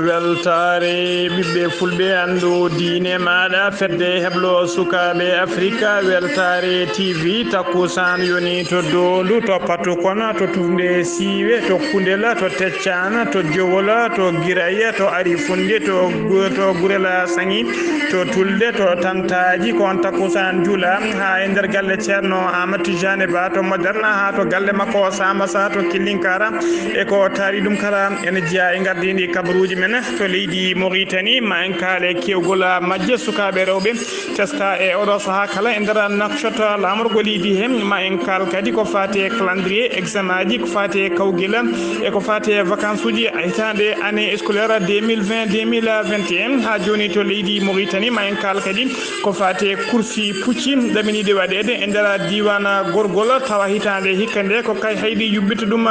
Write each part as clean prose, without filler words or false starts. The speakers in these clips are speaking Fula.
weltare ɓiɓɓe fulɓe andu diine maɗa fedde heblo sukaɓe africa weltare tv takkusan yoni to dondu to patu kono to tufde siiwe to kundela to teccana to jowola to guiraya to ari funde to gurela sangi to tulde to tantaji ko on takkusan juula ha e nder galle ceerno amadou tidiane ba to moderna ha to galle makko samba sa to killinkara e ko taari ɗum kala ene jeeya e gardidi kabaruji men to leydi Mauritanie ma en kaale kewgol majje sukaɓe rewɓe teska e oɗo saaha kala e nder nakshota lamorgo leydi hen ma en kaal kadi ko fati e calendrier examen ji ko fati e kawguel e ko fati e vacances uji hitande année scolaire 2020-2021 ha joni to leydi Mauritanie ma en kaal kadi ko fati e kursi pucci ɗaminiɗe waɗede e nder diwan gorgol tawa hitande hikka nde ko kay haydi yubbita ɗum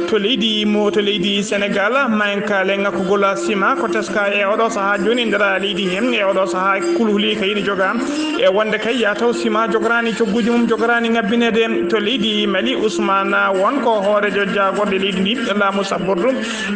to leydi Sénégal ma en kaale ngakkugol sima ko teska e oɗo saaha joni nder leydi hen e oɗo saaha kulhuli kayni joga e wonde kay ya taw sima jograni cogguji mum jograni ngabbinede to leydi Mali Ousmane won ko hoorejo jagorde leydi ndi laamu sabbordu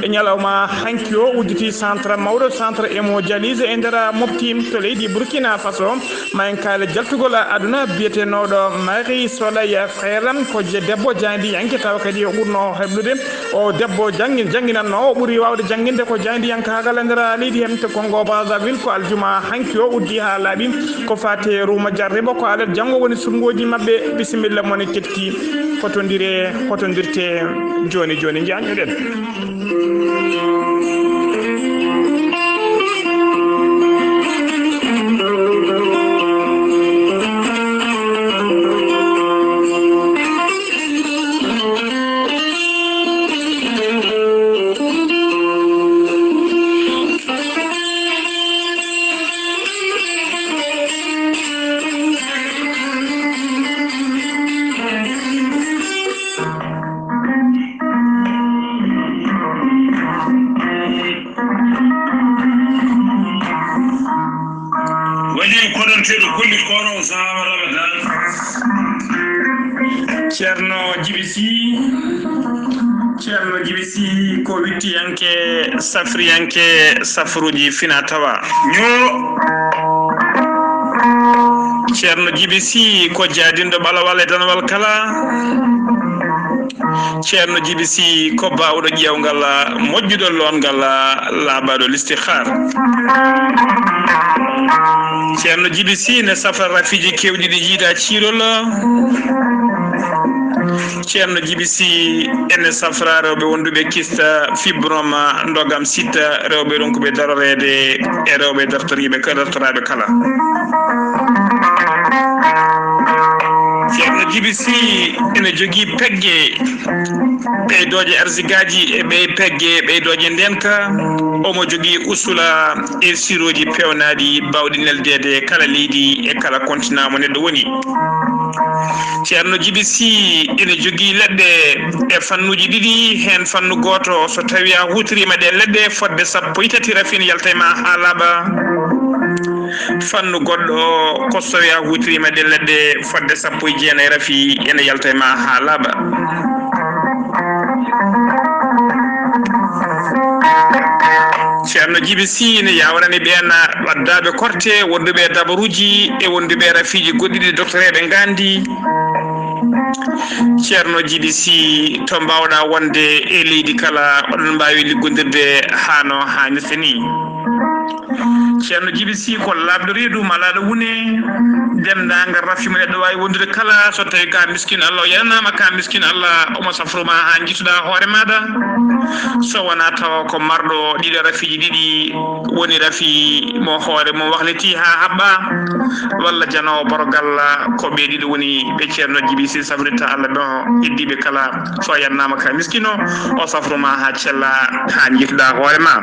e ñalawma hanki o udditi centre mawɗo centre hémodialyse e nder mofti to leydi Burkina Faso ma en kaale jaltugol aduna biyetenoɗo Marie Soleil Frère ko debbo jandi yanke taw kadi o ɓurno heblude o debbo janginanno o ɓuuri wawde janginde ko jandi yanka hagal nder leydi hen to Congo Brazzaville ko aljuma hanki o uddi ha laaɓi ko fate ruma jarribo ko alet janggo woni sungoji mabɓe bisimilla mon ketti hotodirte joni jañuɗen Ceerno Djiby ko wittiyanke safriyanke safruji fina tawa ñooro Ceerno Djiby ko jaadindo ɓalawal e danawal kala Ceerno Djiby ko bawɗo ƴewgal moƴƴuɗo longal laaɓaɗo listihar Ceerno Djiby ne safra rafiji kewɗi ɗi jiiɗa ciirol Ceerno Djiby ene safra rewɓe wonduɓe kista fibroma ndogam sitta rewɓe ronkuɓe darorede e rewɓe dartoraɓe kala Ceerno Djiby ene jogui pegge ɓeydoje arsigaji e ɓey pegge ɓeydoje ndenka omo jogui usula e siroji pewnaɗi bawɗi neldede kala leydi e kala continent mo neɗɗo woni Ceerno Djiby ene jogui leɗɗe e fannuji ɗiɗi hen fannu goto so tawi a hutorima ɗe leɗɗe fodde 13 rafine yalta ma ha laaɓa fannu goɗɗo ko so tawi a hutorima ɗe leɗɗe fodde 19 rafi ene yalta ma ha laaɓa Ceerno Djiby ne yawrani ɓen waddaɓe korte wonduɓe dabaruji e wonduɓe rafiji goɗɗiɗi doctoreɓe gandi Ceerno Djiby to mbawɗa wonde e leydi kala oɗon mbawi liggodirde hano hannirta ni Ceerno Djiby ko labɗo reedu malaɗo wune dendagal rafi mo neɗɗo wawi wondude kala so tawi ka miskin Allah o yanama ka miskin Allah omo safruma ha jittuɗa hoore maɗa so wona tawa ko marɗo ɗiɗo rafiji ɗiɗi woni rafi mo hoore mo wahliti ha haɓɓa walla janowo borogal ko ɓe ɗiɗo woni ɓe Ceerno Djiby safrita Allah ɗo iddiɓe kala so yannama ka miskino o safruma ha cella ha jittuɗa hoore ma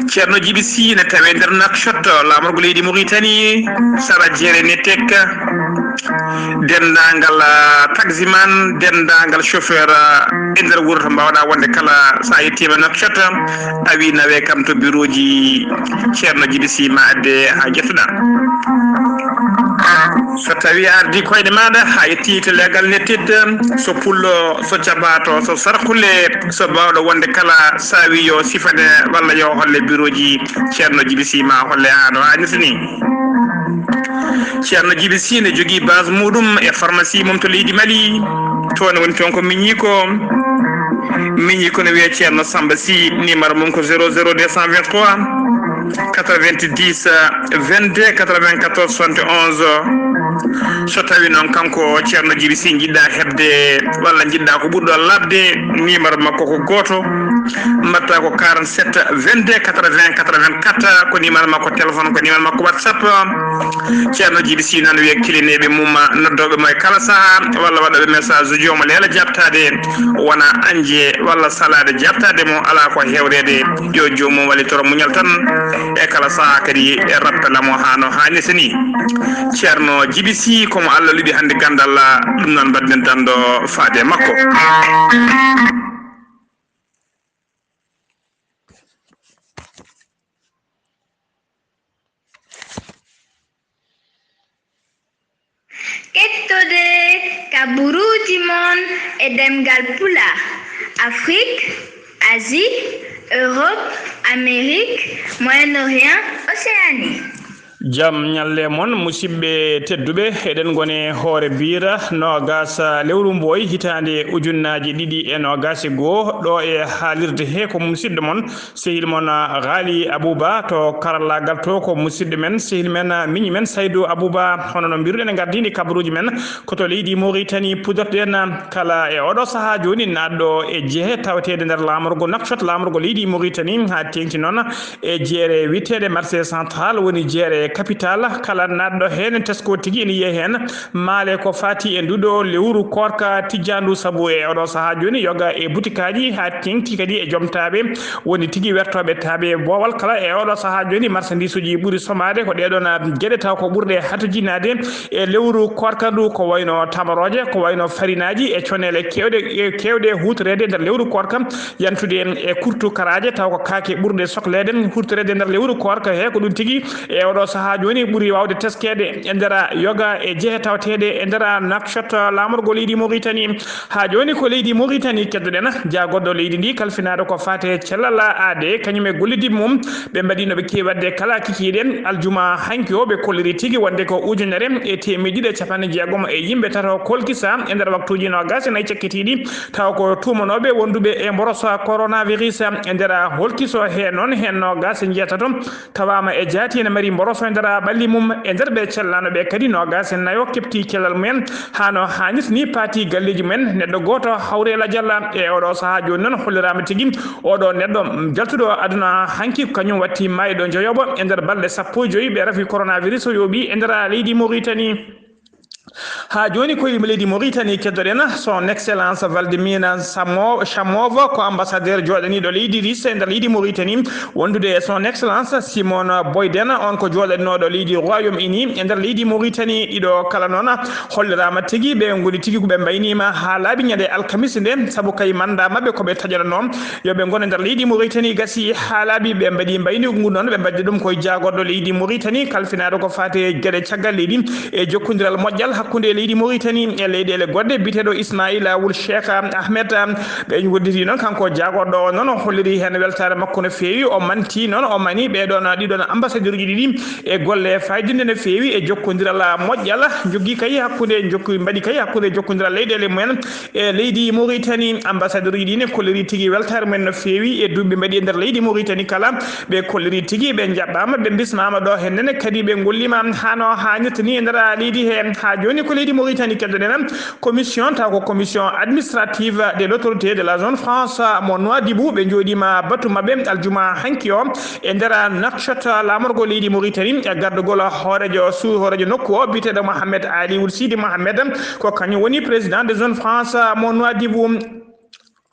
ceerno Djiby Sy ne tawe nder Nouakchott lamorgo leydi Mauritanie sara jeere ne tekka dendagal taximan dendagal chauffeur e nder wuro to mbawɗa wonde kala sa yettima Nouakchott a wi nawe kam to bureau ji ceerno Djiby Sy ma adde ha jettuɗa so tawi ardi koyɗe maɗa ha yetti to legal nettid so pullo so cabato so sarkule so bawɗo wonde kala sawi yo sifane walla yo holle bureau ji ceerno Djiby Sy ma holle hano hannirta ni ceerno Djiby Sy ne jogui base muɗum e pharmacie mum to leydi Mali toon woni toon ko miñi ko ne wiye ceerno Samba Sy numéro mum ko 00223 90 22 94 71 so tawi noon kanko ceerno Djiby Sy jiɗɗa hebde walla jiɗɗa ko ɓurɗo labde numéro makko ko goto mbatta ko 47 22 80 84 ko numéro makko téléphone ko numéro makko WhatsApp ceerno Djiby Sy noon wiye kilineɓe mum noddoɓe mo e kala saaha walla waɗoɓe message uji omo leela jabtade wona anje walla salade jabtade mo ala ko hewrede yo jomum wallitoro muñal tan e kala saaha kadi e rappelamo hano hannirta ni ceerno Djiby Sy komo Allah luɓi hande gandal ɗum noon mbaɗen tan ɗo faade makko. Kettode kaburuji mon e demgal pula Afrique, Asie, Europe, Amérique, Moyen-Orient, Océanie. Jam nyalle mon musidɓe tedduɓe eɗen gone hoore bira nogas lewru mboy hitande ujunnaji ɗiɗi e nogas goo ɗo e haalirde he ko musidɗo mon sehil mon Ghali Abouba to karallagal to ko musidɗo men sehil men miñi men Saydou Abouba hono no mbiruɗen e gardini kabaruji men koto leydi Mauritanie pudorɗen kala e oɗo saaha joni naɗɗo e jeehe tawetede nder lamorgo Nouakchott lamorgo leydi Mauritanie ha tengti noon e jeere wittede marché central woni jeere capital kala naddo hen tesko tigi ene yiye hen maale ko fati e nduɗo lewru korka tijjandu sabu e oɗo saaha joni yoga e butikaji ha tengti kadi e jomtaɓe woni tigi wertoɓe taaɓe bowal kala e oɗo saaha joni marchandise uji ɓuuri somade ko ɗeɗon gueɗe taw ko ɓurde hatojinade e lewru korka ndu ko wayno tamaroje ko wayno farinaji e conele kewɗe hutorede nder lewru korka yantude e kurtu karaje taw ko kaake ɓurde sohlede hurtorede nder lewru korka he ko ɗum tigi e oɗo saaha joni ɓuuri wawde teskede e ndera yoga e jeehe tawtede e ndera Nouakchott lamorgo leydi Mauritanie ha joni ko leydi Mauritanie keddoɗen jagoɗɗo leydi ndi kalfinaɗo ko fate cellal aade kañum e gollidiɓe mum ɓe mbaɗino ɓe kewi wadde kala kikiɗen aljuma hanki o ɓe kolliri tigui wonde ko ujunere e temedde ɗiɗi e capanɗe jeegom e yimɓe tato kolkisa e nder waktuji nogas e nayyi cakkitiɗi taw ko tumanoɓe wonduɓe e mboroso coronavirus e nder holkiso he noon hen nogas jeetato tawama e jaati ene mari mboroso e nder ɓalli mum e nder ɓe cellanoɓe kadi nogas en nayo kepti kellal mumen hano hannit ni paati galleji mumen neɗɗo goto Hawrela Dialla e oɗo saaha joni noon hollirama tigui oɗo neɗɗo jaltuɗo aduna hanki kañum watti mayiɗo joyoɓo e nder balɗe 15 ɓe rafi coronavirus yooɓi e nder leydi Mauritanie ha joni ko yimɓe leydi Mauritanie keddoɗen son excellence Valdimina Chamov ko ambassadeur joɗaniɗo leydi Russe e nder leydi Mauritanie wondude e son excellence Simon Boyden on ko joɗaninoɗo leydi Royaume-Uni e nder leydi Mauritanie ɗiɗo kala noon hollirama tigui ɓe goni tigui koɓe mbaynima ha laaɓi ñande alkamisa nde saabu kay manda mabɓe koɓe taƴoɗano yoɓe gona nder leydi Mauritanie gasi ha laaɓi ɓe mbaɗi mbaynigu ngu noon ɓe mbaddi ɗum koye jagoɗɗo leydi Mauritanie kalfinaɗo ko fate gueɗe caggal leydi e jokkodiral moƴƴal hakkude leydi Mauritanie e leyɗele goɗɗe biteɗo Ismaïla Wul Cheikh Ahmed ɓe godditi noon kanko jagoɗɗo noon holliri hen weltare makko no fewi o manti noon o mani ɓeɗon ɗiɗon ambassadeur uji ɗiɗi e golle fayidinde no fewi e jokkodiral moƴƴal jogui kay hakkude mbaɗi kay hakkude jokkodiral leyɗele mumen e leydi Mauritanie ambassadeur uji ɗi ne kolliri tigui weltare mumen no fewi e duɓɓe mbaɗi e nder leydi Mauritanie kala ɓe kolliri tigui ɓe jaɓɓama ɓe bismama ɗo hennene kadi ɓe gollima hano hannirta ni e nder leydi he ha joni ko leydi Mauritanie keddoɗen commission taw ko commission administrative de l'autorité de la zone France mo Nouadhibou ɓe joɗima batu mabɓe aljuma hanki o e nder Nouakchott lamorgo leydi Mauritanie e gardugol hoorejo nokku o biteɗo Mohamed Ali Ould Sidi Mohamed ko kañum woni président de zone France mo Nouadhibou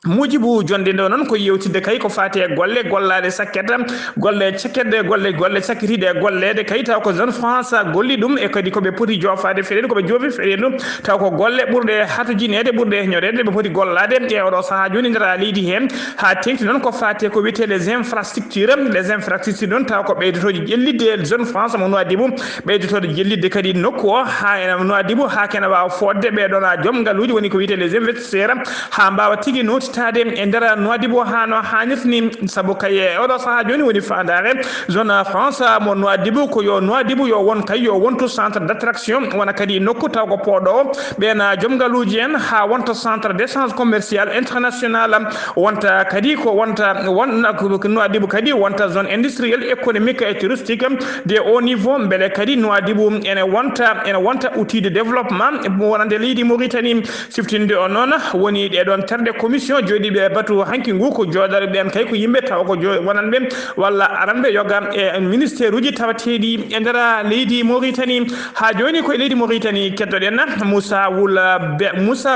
mujibu jonde ndo non ko yewtide kay ko faati e golle gollade sakketa golle cekede golle sakkitide gollede kay taw ko zone France golli dum e kadi ko be poti jofade feede ko be jofi feede dum taw ko golle burde hatojinede burde ñorede be poti gollade e odo saha joni ndara leydi hen ha tengti non ko faati ko wiete les infrastructures non taw ko beydotoji jellide zone France mo Nouadhibou beydotode jellide kadi nokku o ha Nouadhibou ha kena wa fodde be dona jom ngaluji woni ko wiete les investisseurs ha mbawa tigi noti tade e ndara Nouadhibou hano hanirni sabu kay odo saha joni woni fandare zone France mo Nouadhibou ko yo Nouadhibou yo won kay yo wonto centre d'attraction wana kadi nokku taw ko podo bena jomgaluji en ha wonto centre d'échange commercial international wonta kadi ko wonta Nouadhibou kadi wonta zone industrielle économique et touristique de haut niveau bele kadi Nouadhibou ene wonta outil de développement wonande leydi Mauritanie siftinde on non woni de don terde commission jodi be batu hanki ngu ko jodare ben kay ko yimbe taw ko wonan ben walla arambe yoga e ministère uji tawatedi e ndara leydi Mauritanie ha joni ko leydi Mauritanie keddoden Moussa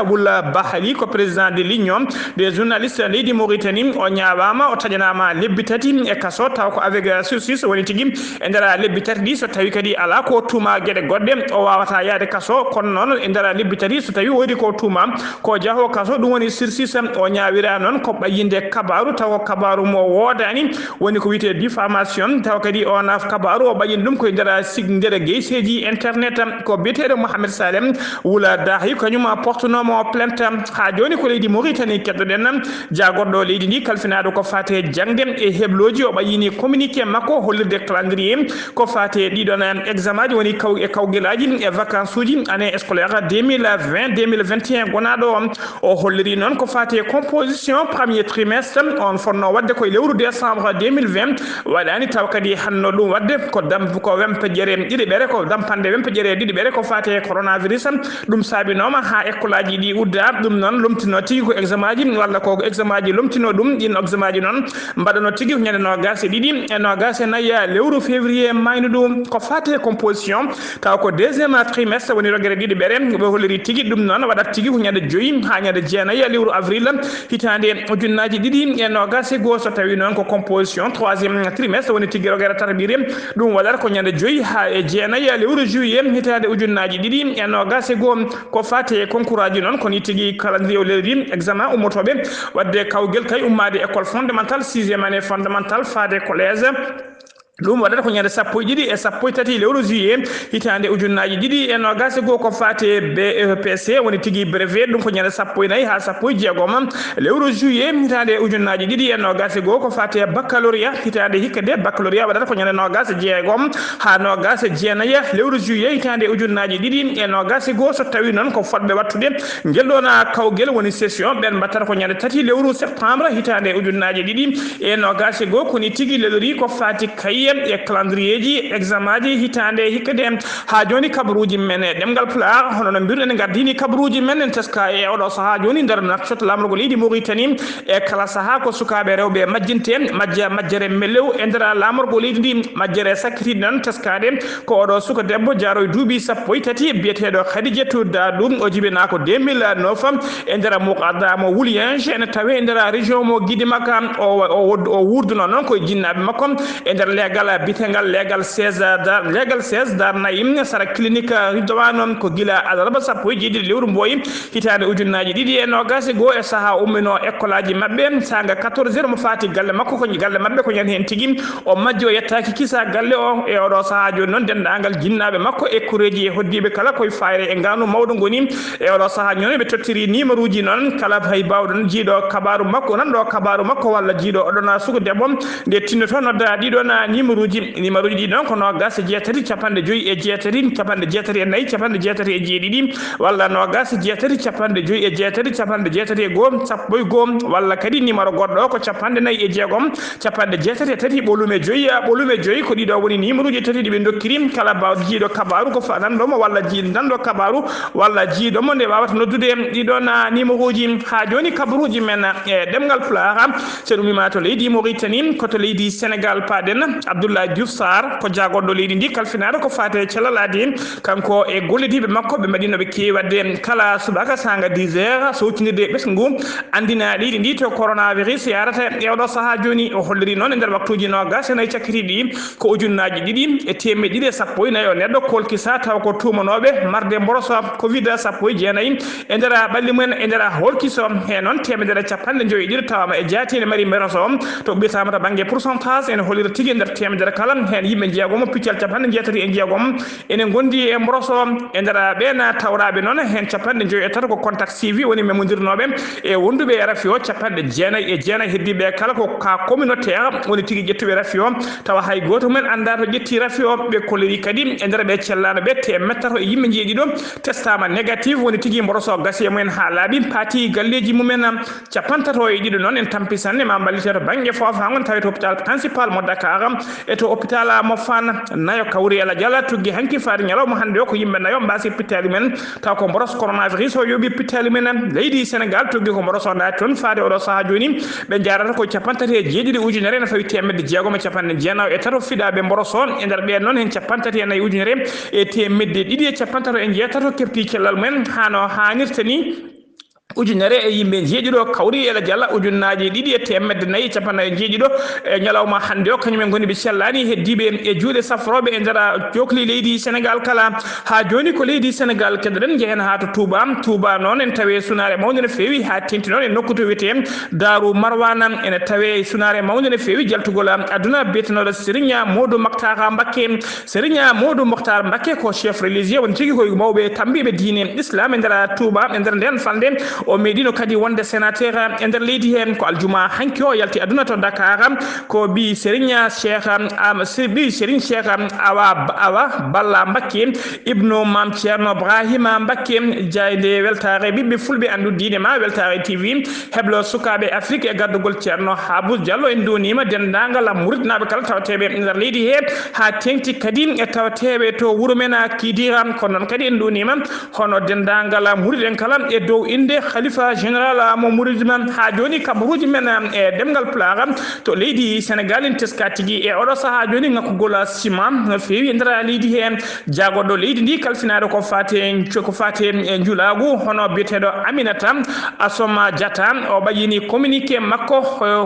Wula Bahali ko président de l'union des journalistes leydi Mauritanie o nyaawama o tajanama lebbi tati e kaso taw ko avec sursis woni tigi e ndara lebbi tati di so tawi kadi ala ko tuma gede godde o wawata yaade kaso kono non e ndara lebbi tati so tawi wodi ko tuma ko jaho kaso dum woni sursis o nyaawira non ko bayinde kabaru taw kabaru mo wodani woni ko wiite diffamation taw kadi on af kabaru o bayin dum ko ndara signdere geyseji internet ko biete Mohamed Salem Wula Dahi kanyuma porteno mo plainte ha joni ko leydi Mauritanie keddoden jagordo leydi ni kalfinado ko fate jangde e hebloji o bayini communiqué makko hollirde calendrier ko fate didon examen woni kawgelaji e vacances uji année scolaire 2020-2021 gonado o holliri non ko fate composition premier trimestre on fonno wadde ko lewru décembre 2020 wadani taw kadi hanno dum wadde ko dam ko wempe jere didi bere ko dampande wempe jere didi bere ko fate coronavirus dum sabinoma ha école di udda dum non lumtino tigi ko examen ji walla ko examen ji lumtino dum din examen ji non mbadano tigi nyande no gase didi e no gase naya lewru février mayno dum ko fate composition taw ko deuxième trimestre woni rogere didi bere be holiri tigi dum non wadat tigi ko nyande joyi ha nyande jeenaya lewru avril hitande ujunnaji didi e no gase go so tawi non ko composition troisième trimestre woni tigi rogere tarbire dum wadar ko nyande joyi ha e jeenaya lewru juillet hitande ujunnaji didi e no gase go ko fate concours ji non ko ni tigi calendrier leri examen umotobe wadde kawgel kay ummade école fondamentale 6e année fondamentale fade collège dum wadata ko nyande sappo jidi e sappo tati lewru juillet hitande ujunnaji didi e no gase go ko fate BEPC woni tigi brevet dum ko nyande sappo nayi ha sappo jeegom lewru juillet hitande ujunnaji didi e no gase go ko fate baccalauréat hitande hikkade baccalauréat wadata ko nyande no gase jeegom ha no gase jeenaya lewru juillet hitande ujunnaji didi e no gase go so tawi non ko fodbe wattude geldona kawgel woni session ben battata ko nyande tati lewru septembre hitande ujunnaji didi e no gase go ko ni tigi lelori ko fati kay e calendrier ji examen ji hitande hikkade ha joni kabruji men demgal pulaar hono no birden gardini kabruji men teska e odo saha joni ndar nakshot lamrugo leydi Mauritanie e kala saha ko sukabe rewbe majjinte majjere melew e ndara lamrugo leydi ndi majjere sakiti non teskade ko odo suka debbo jaro duubi sappo tati bietedo Khadijatou Dadou o jibina ko 2009 e ndara muqaddamo Wouliange en tawe e ndara région mo Gidimaka o wurduno non ko jinnabe makko e ndar legal bitengal legal 16 dar nayim sara clinique ridwano ko gila adarba sappo jidi lewru mboyi hitande ujunnaji didi e no gase go e saha ummino école ji mabbe sanga 14h mo fati galle makko ko galle mabbe ko nyen hen tigi o majjo yettaki kisa galle o e odo saha joni non dendangal jinnabe makko e kureji e hoddibe kala koy fayre e nganu mawdo ngoni e odo saha nyoni be tottiri numéro ji non kala hay bawdon jiido kabaru makko nan do kabaru makko walla jiido odona sugo debom de tinnoto nodda dido na numéro ji non ko no gase jeetati capande joyi e jeetati capande jeetati e nayi capande jeetati e jeedidi walla no gase jeetati capande joyi e jeetati capande jeetati e goom sappo e goom walla kadi numéro goddo ko capande nayi e jeegom capande jeetati e tati bolume joyi ko dido woni numéro ji tati dibe dokkiri kala bawdo jiido kabaru ko fanan do mo walla jiido dando kabaru walla jiido mo ne wawata noddude dido na numéro ji ha joni kabruji men e demgal pulaar sedumima to leydi Mauritanie ko to leydi Sénégal paden Abdoulaye Diouf Sarr ko jagoɗo leydi ndi kalfinade ko fate celalade kanko e gollidiɓe makko ɓe mbaɗinoɓe kewadde kala subaka sanga 10h sowtinirde ɓesgu andina leydi ndi to coronavirus yarata e oɗo saaha joni o holliri noon e nder waktuji nogas e nayyi cakkitiɗi ko ujunnaji ɗiɗi e temedde ɗiɗi e sappo e nayyi o neɗɗo kolkisa taw ko tumanoɓe marde mboroso covid 19 e nder ɓalli mumen e nder holkiso he noon temedere capanɗe joyi ɗiɗi tawama e jaatine mari mberoso to ɓiyatama to banggue pourcentage ene hollira tigui nder temedere kala hen yimɓe jeegomo piccal capanɗe jeetati e jeegom enen gondi e mboroso e nder ɓena tawraɓe noon hen capanɗe joyi e tata ko contact suivi woni memodirnoɓe e wonduɓe e rafi o capanɗe jeenayyi e jeenayyi heddiɓe kala ko ka communautaire woni tigui ƴettuɓe rafi o tawa hay goto mumen anda to ƴetti rafi o ɓe kolliri kadi e nder ɓe cellano ɓe te mettato e yimɓe jeeɗiɗo testama négative woni tigui mboroso gasi e mumen ha laaɓi paati galleji mumen capantato e ɗiɗo noon en tampisanne ma ballite to banggue foof ha gon tawi to hôpital principal mo Dakar e to hôpital mo Fann nayo kawri ala diala tugui hanki faade ñalawma hande o ko yimɓe nayo mbasi pittali men taw ko mboros coronavirus o yooɓi pittali men leydi Sénégal tugui ko mboros o naati toon faade oɗo saaha joni ɓe jarata ko capantati e jeeɗiɗi ujunere ne fawi temedde jeegom e capanɗe jeenayi e tato fiɗaɓe mboros o e nder ɓen noon hen capantati e nayyi ujunere e temedde ɗiɗi e capantato e jeetato kefti cellal mumen hano hannirta ni ujunere e yimɓe jeeɗiɗo kawri ela dialla ujunnaji ɗiɗi e temedde nayyi capanɗe jeeɗiɗo e ñalawma hande o kañumen goni ɓe cellani heddiɓe e juuɗe safroɓe e nder jokli leydi Sénégal kala ha joni ko leydi Sénégal keɗoɗen jeehen ha to Touba noon en tawe sunare mawde no fewi ha tenti noon e nokku to wiyete Darou Marwana ene tawe sunare mawde no fewi jaltugol aduna betenoɗo Serigne Modou Mokhtar Mbacké ko chef religieux won tigui koye mawɓe tambiɓe diine islam e nder Touba e nder nden falde o meɗino kadi wonde sénateur e nder leydi hen ko aljuma hanki o yalti aduna to Dakar ko bi Serigne Cheikh Awa Balla Mbacké ibnu Mam Thierno Ibrahima Mbacké jayde weltare ɓiɓɓe fulɓe andu diine ma weltare TV heblo sukaɓe Afrique e gardugol Thierno Habou Diallo en donima dendagal muridnaɓe kala tawateɓe e nder leydi he ha tengti kadi e tawateɓe to wuuro men Kidira kono noon kadi en donima hono dendagal muriɗen kala e dow inde khalifa général mo muridman ha joni kabaruji men e demgal pulaar to leydi Sénégal en teska tigui e oɗo saaha joni ngakkugol ciment no fewi e nder leydi he jagoɗo leydi ndi kalfinade ko fate e julagu hono biyeteɗo Aminata Assoma Diatta o ɓayini communiqué makko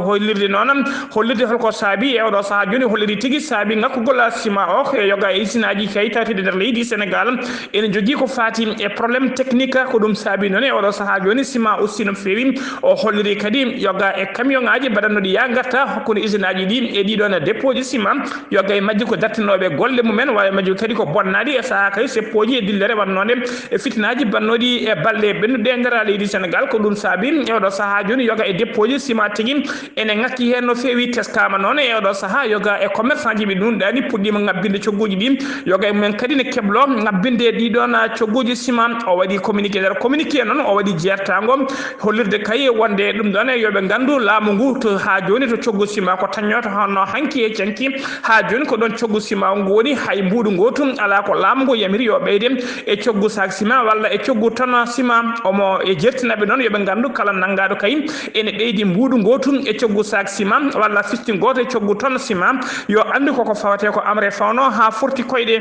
hollirde noon hollirde holko saabi e oɗo saaha joni holliri tigui saabi ngakkugol ciment o e yoga e usinaji kayitati nder leydi Sénégal ene jogui ko fati e probléme technique ko ɗum saabi noon e oɗo saaha joni ciment aussi no fewi o holliri kadi yoga e camion ngaji mbaɗannoɗi ya garta hakkude usine aji ɗi e ɗiɗon dépôt ji ciment yoga e majji ko dartinoɓe golle mumen wawi majji kadi ko bonnaɗi e saaha kadi seppoji e dillere wannode e fitinaji bannoɗi e balɗe ɓennuɗe e nder leydi Sénégal ko ɗum saabi e oɗo saaha joni yoga e dépôt ji ciment tigui ene ngakki hen no fewi teskama noon e oɗo saaha yoga e commerçant ji ɓe ɗumɗani puɗɗima ngabbinde cogguji ɗi yoga e mumen kadi ne keblo ngabbinde ɗiɗon cogguji ciment o waɗi communiqué nder communiqué noon o waɗi jertago hollirde kay wonde ɗum ɗon e yoɓe gandu laamu ngu to ha joni to coggu ciment ko tañoto hono hanki e canki ha joni ko ɗon coggu ciment ngu woni hay mbuɗu gotu ala ko laamu ngu yamiri yo ɓeyde e coggu sac ciment walla e coggu tonne ciment omo e jertinaɓe noon yoɓe gandu kala nanggaɗo kay ene ɓeydi mbuɗu gotu e coggu sac ciment walla fisti goto e coggu tonne ciment yo andu koko fawate ko amre fawno ha forti koyɗe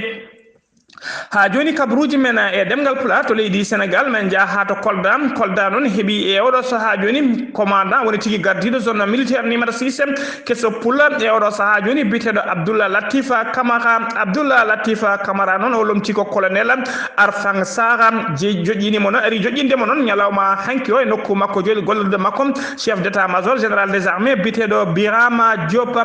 ha joni kabaruji men e demgal pulaar to leydi Sénégal men jaaha to Kolda noon heeɓi e oɗo saaha joni commandant woni tigui gardiɗo zone militaire numéro 6 kesso Pula e oɗo saaha joni biteɗo Abdoullah Latifa Camara noon o lomti ko colonel Arfang Sara joƴinimo noon ari joƴindemo noon ñalawma hanki o e nokku makko joni gollude makko chef d'état major général des armées biteɗo Birama Diop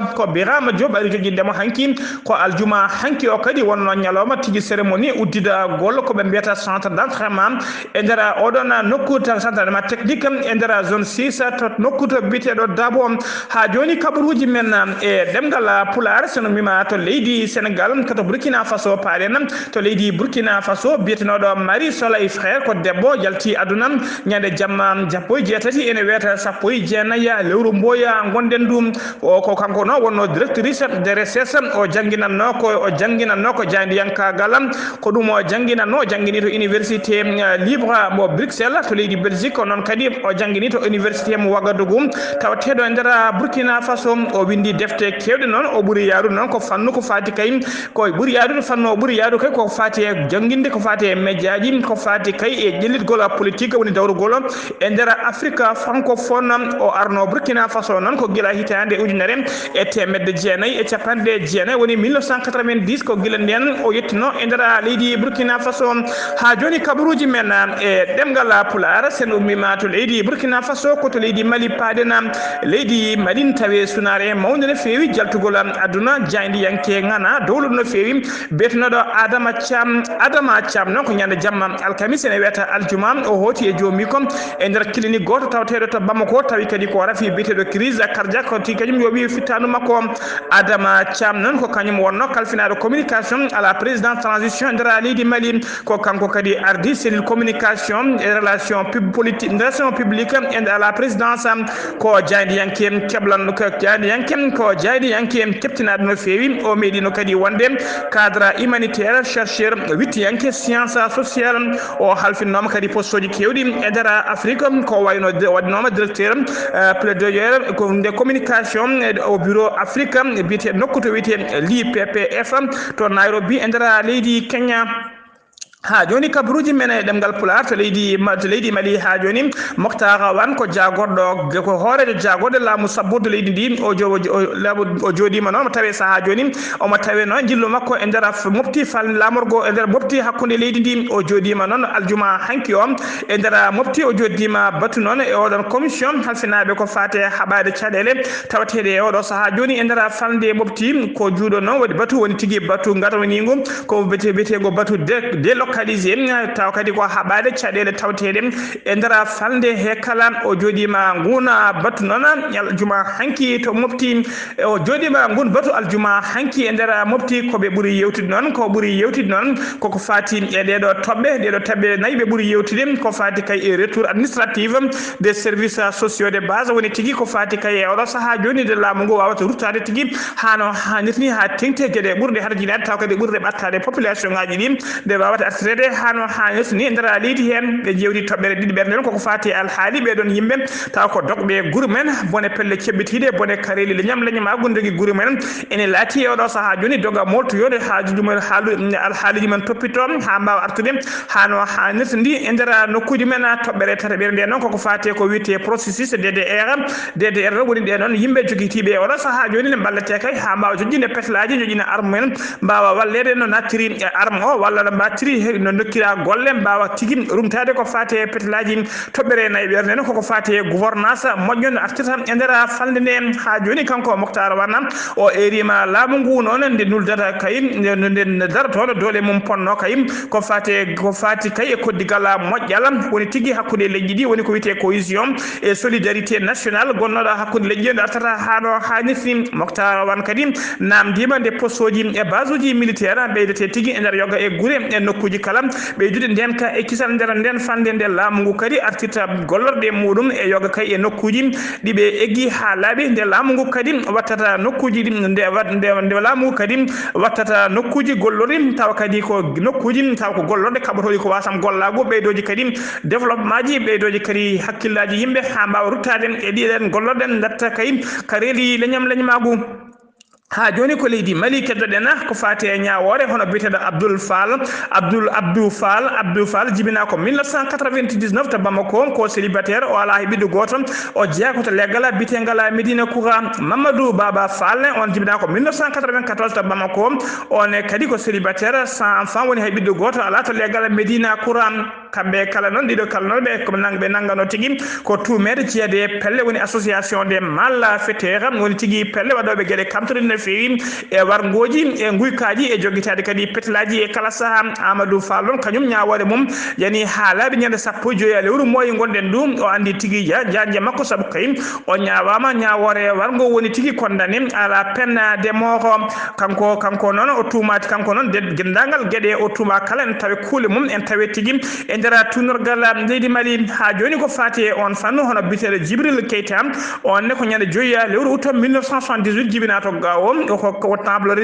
ari joƴindemo hanki ko aljuma hanki o kadi wonno ñalawma tigui cérémonie uddida gol ko ɓe mbiyata centre d'entraînement e nder oɗon nokku centre d'entraînement technique e nder zone 6 to nokku to biteɗo Dabo ha joni kabaruji men e demgal pulaar sono mima to leydi Sénégal koto Burkina Faso paaɗen to leydi Burkina Faso biyetenoɗo Marie Soleil frère ko debbo jalti aduna ñande jamma jappo e jeetati ene wiyata sappo e jeenayyi lewru mboya gonden ɗum ko kanko no wonno directrice de recherche o jangguinanno ko jaydiyankagal ko ɗum o jangini to université libre mo Bruxelles to leydi Belgique non kadi o jangini to université mo Ouagadougou tawateɗo e nder Burkina Faso o windi defte kewɗe noon o ɓuuri yaarude noon ko fannu ko fati kay ko ɓuuri yaarude fannu o ɓuuri yaarude kay ko fati e janginde ko fati e médiaji ko fati kay e ƴellitgol politique woni dawrugol e nder Afrique francophone o arno Burkina Faso noon ko gila hitande ujunere e temedde jeenayyi e capanɗe jeenayyi woni 1990 ko gila nden o yettino e nder leydi Burkina Faso ha joni kabaruji men e ɗemgal Pulaar sen ummima to leydi Burkina Faso ko to leydi Mali paadena leydi Mali tawe sunare mawde no feewi jaltugol aduna jayndi yanke ngana dowlude no feewi betenoɗo Adama Thiam noon ko ñande jamma alkamis ene wiyata aljuma o hooti e joomi kom e nder clinique goto tawateɗo to Bamako tawi kadi ko rafi biyeteɗo crise cardiaque ko tigui kañum yo wi fittanu makko Adama Thiam noon ko kañum wonno kalfinaɗo communication à la présidence transition nder leydi Mali ko kanko kadi ardi cellule communication et relation politique relation publique et à la présidence ko jayndi yanke keblan ko jayndi yanke ko jayndi yanke keptinaɗo no feewi o meeɗino kadi wonde cadre humanitaire chercheur witti yanke science sociale o halfinnoma kadi postoji kewɗi e nder Afrique ko wayno waɗinoma directeur plaidoyer ko nde communication au bureau Afrique biyete nokku to wiyete l'IPPF to Nairobi e nder leydi Kenya ha joni kabruji men e ɗemgal Pulaar to leydi Mali ha joni Mokhtar Wan ko jagorɗo ko hoorejo jagorɗo laamu sabburde leydi ndi o joɗima noon mo tawe saha joni omo tawe noon jillu makko e nder mofti fal lamorgo e nder mofti hakkude leydi ndi o joɗima noon aljuma hanki o e nder mofti o joddima batu noon e oɗon commission halfinaɓe ko fate haɓade caɗele tawateɗe e oɗo saha joni e nder falde mofti ko juuɗo noon waɗi batu woni tigui batu gatanonigo ko bitego batu délocalisé taw kadi ko haɓade caɗele tawteɗe e nder falde he kala o joɗima nguna batu noon aljuma hanki to mofti o joɗima ngun batu aljuma hanki e nder mofti koɓe ɓuuri yewtude noon ko ɓuuri yewtude noon koko fati e ɗeɗo toɓɓe nayyi ɓe ɓuuri yewtude ko fati kay e retour administrative des services sociaux de base woni tigui ko fati kay e oɗo saaha joni de laamu ngu wawata ruttade tigui hano hannirni ha tengte gueɗe ɓurde harjinade taw kadi ɓurde ɓattade population ngaji ɗi nde wawata artirede hano hannirni e nder leydi hen ɓe jewdi toɓɓere ɗiɗi ɓerɗe koko fati alhaali ɓeɗon yimɓe taw ko dogɓe guure men bone pelle ceɓɓitiɗe bone kareli leñam gundogui guure men ene laati e oɗo saaha joni doga moltoyode haajuji men alhaaliji men toppito ha mbawa artude hano hannirta ndi e nder nokkuji men toɓɓere tata ɓerde nde noon koko fati ko wiyete processus DDR woni ɗe noon yimɓe joguitiɓe e oɗo saaha joni ne ballete kay ha mbawa jojjinde petelaji joƴina arme men mbawa wallede no nattiri arme o walla no mbattiri no dokkira golle mbawa tigui rumtade ko fati petelaji toɓɓere nayyi ɓerde noon koko fati gouvernance moƴƴo no artirta e nder falde nde ha joni kanko Mokhtar Wan o erima laamu ngu noon nde nuldata kay nde daratoɗo doole mum ponno kay ko fati kay e koddigal moƴƴal woni tigui hakkude leƴƴi ɗi woni ko wiyete cohésion et solidarité nationale gonnoɗo hakkude leƴƴi nde artata hano hannirti Mokhtar Wan kadi namdima nde postoji e base uji militaire ɓeydete tigui e nder yogga e guure e nokkuji kala ɓeydude nden ka e kisal nder nden fande nde laamu ngu kadi artirta gollorɗe muɗum e yogga kay e nokkuji ɗiɓe eggi ha laaɓi nde laamu ngu kadi wattata nokkuji ɗi nde laamu ngu kadi wattata nokkuji gollori tawa kadi ko nokkuji taw ko gollorɗe kaɓatoji ko wasam gollago ɓeydoji kadi développement ji ɓeydoji kadi hakkillaji yimɓe ha mbawa ruttade e ɗiɗen gollorɗen datta kay kareli leñamagu ha joni ko leydi Mali keddoɗen ko fati e ñawore hono biyeteɗo Abdou Fall jibina ko 1999 to Bamako ko célibataire o ala heɓiɗo goto o jeeya ko to leggal biyetegal Médina Koura Mamadou Baba Fall on jibina ko 1994 to Bamako on kadi ko célibataire sans enfant woni heɓiɗo goto ala to leggal Médina Koura kamɓe kala noon ɗiɗo kala noon ɓe nanggano tigui ko tumede jeeyade pelle woni association des malfaiteurs woni tigui pelle waɗoɓe gueɗe kamtorde no feewi e wargoji e guykaji e joguitade kadi petelaji e kala saaha Amadou Fall on kañum ñawore mum yani ha laaɓi ñande 15 lewru moyi gonɗen ɗum o andi tigui janje makko saabu kay o ñawama ñawore wargo woni tigui condamné à la peine de mort kanko noon o tumati kanko noon dendagal gueɗe o tuma kala en tawe kuule mum en tawe tigui e nder tunorgal leydi Mali ha joni ko fati on fannu hono biteɗo Djibril Keita on ne ko ñande 5 lewru août 1978 jibina to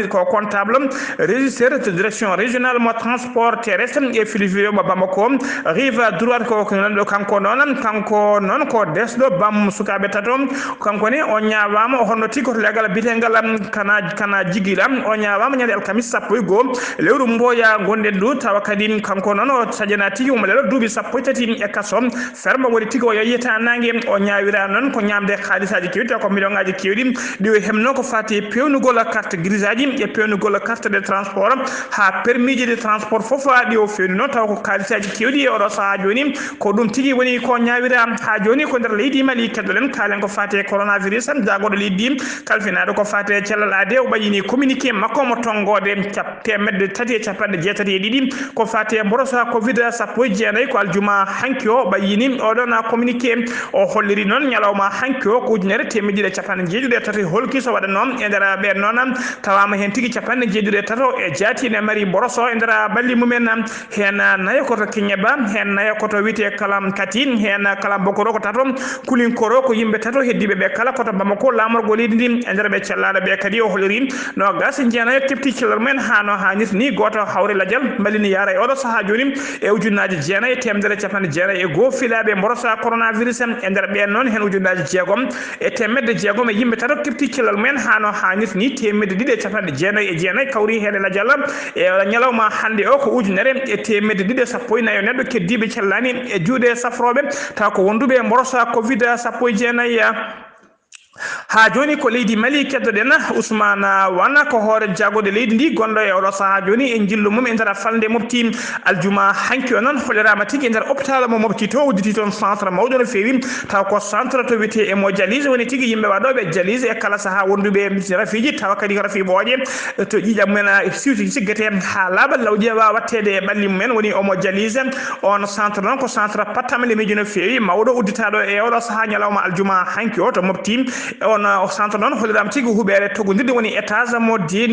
ko comptable régisseur de direction régionale mo transport terrestre et fluvial mo Bamako rive droite ko kanko non ko desdo bam sukabe tatom kanko ne o nyaawama honno tiko legal bitengal kana jigilam o nyaawama nyande alkamis sappo go lewru mboya gonde du tawa kadi kanko non o sajana tigi mo lelo dubi sappo tati e kasom ferma woni tigi o yeyeta nange o nyaawira non ko nyamde khalisaji kiwita ko million ngaji kiwdim diwe hemno ko fati pewnugol carte grisaji e pewnugol carte de transport ha permis de transport fofa di o feni non taw ko khalisaji kiwdi e o sa joni ko dum tigi woni ko nyaawira ha joni ko der leydi Mali kedolen kalen ko fati coronavirus am jagodo leydi kalfinado ko fati cellalade o bayini communiqué makko mo tongode temedde tati capande jeetati e didi ko fati mborosa covid sappo jeenay ko aljuma hankio bayini o dona communiqué o holliri non nyalawma hankio ko ujunere temedde capande jeejude tati holki so wada non e dara be non tawama hen tigi capande jeejude tato e jaati ne mari mboroso e dara balli mumen hen nayo ko to kinyaba hen nayo ko to wite kalam katin hen kalam bokoro ko tato kulin koro ko yimbe tato heddibe be kala ko to Bamako lamorgo leydi e der be cellade be kadi o holliri no gas jeena kepti cellar men hano hanit ni goto hawre ladial balini yara e odo saha joni e ujunnaaji jeena e temdere capande jeena e go filabe mborosa coronavirus e der be non hen ujunnaaji jeegom e temedde jeegom e yimbe tato kepti cellar men hano hanit ni temedde dide capande jeena e jeena kawri hede ladial e nyalawma hande o ko ujunere e temedde dide sappo nayo neddo keddibe cellani e juude safrobe ta ko wondube mborosa covid sappo jeena ya ha joni ko leydi Mali keddoden Ousmane wana ko hoore jagode leydi ndi gondo e odo saha joni en jillu mum en dara falde mofti aljuma hanki onon holirama tigi en dara hôpital mo mofti to uditi ton centre mawdo no fewi taw ko centre to wite e mo jalise woni tigi yimbe wadobe jalise e kala saha wondube rafiji taw kadi rafi boje to jijam men siwti sigete ha laba lawdi wa wattede balli men woni o mo jalise on centre non ko centre patamle meji no fewi mawdo uditado e odo saha nyalawma aljuma hanki o to mofti on o centre non holidam tigi hubere togondirde woni étage mo de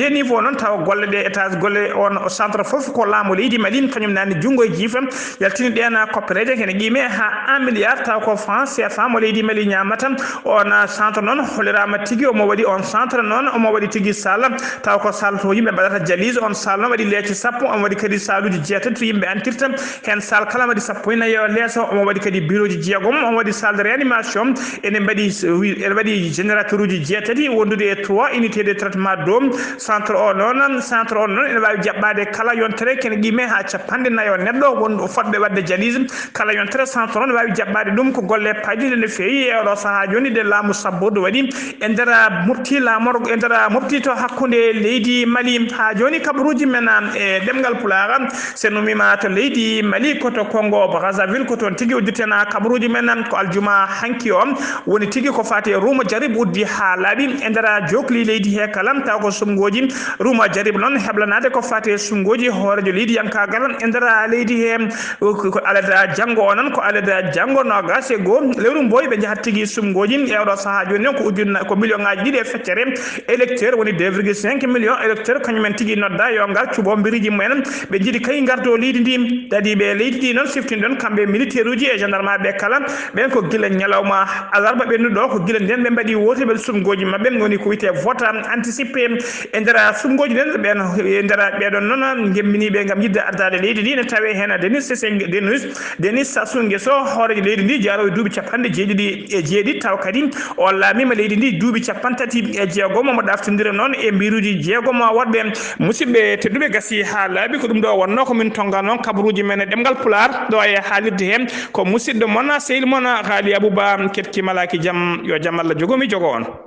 niveau non taw golle de étage golle on o centre fof ko laamu leydi Mali kanyum nani jungo e jifam yaltini dena coopérative hen gime ha 1 milliard taw ko France CFA mo leydi Mali nyamata on centre non holirama tigi o mo wadi on centre non o mo wadi tigi sala taw ko sal to yimbe badata jalise on sal no wadi leci sappo on wadi kadi saluji jeetati yimbe antirtam hen sal kala wadi sappo ina yo leso o mo wadi kadi bureau ji jeegom on wadi salle de réanimation enen badi générateur uji jeetati wondude 3 unités de traitement d'eau centre o non ene wawi jabbade kala yontere ken gime ha capande nayo neddo wondo fodbe wadde jalise kala yontere centre on wawi jabbade dum ko golle pajide ne feyi e do saha joni de laamu sabbodo wadi en dara murti la morgo en dara murti to hakkunde leydi Mali ha joni kabruji men e demgal pularam senumima to leydi Mali ko to Congo Brazzaville ko ton tigi uditena kabruji men ko aljuma hanki o woni tigi ko fati ruma jarib uddi ha laabi e dara jokli leydi he kalam taw ko sumgoji ruma jarib non heblanade ko fati sumgoji horejo leydi yanka garan e dara leydi he ko alada jango onon ko alada jango no gase go lewrum boy be jahat tigi sumgoji e do saha joni ko ujunna ko million ngaji dide feccere électeur woni 2,5 million électeur kanyumen tigi nodda yo ngal cubo mbiriji men be jidi kay gardo leydi ndim dadi be leydi di non siftin don kambe militaire uji e gendarme be kala ben ko gila nyalawma alarba be nudo ko gila den be mbadi wote be sumgoji mabbe ngoni ko wite vote anticipé e ndara sumgoji den ben e ndara be don non gemmini be ngam yidde ardade leydi ni ne tawe hen Denis Sassou Nguesso horejo leydi ndi jaro duubi capande jeedi taw kadi o laamima leydi ndi duubi capantati e jeegom mo daftindira non e mbiruji jeegom wadbe musibbe tedduɓe gasi ha laabi ko dum do wonno ko min tonga non kabruji men demgal pular do e haalirde hen ko musidɗo mona sehil mona Ghali Abouba ketki malaki jam yo jam Allah jogomi jogo on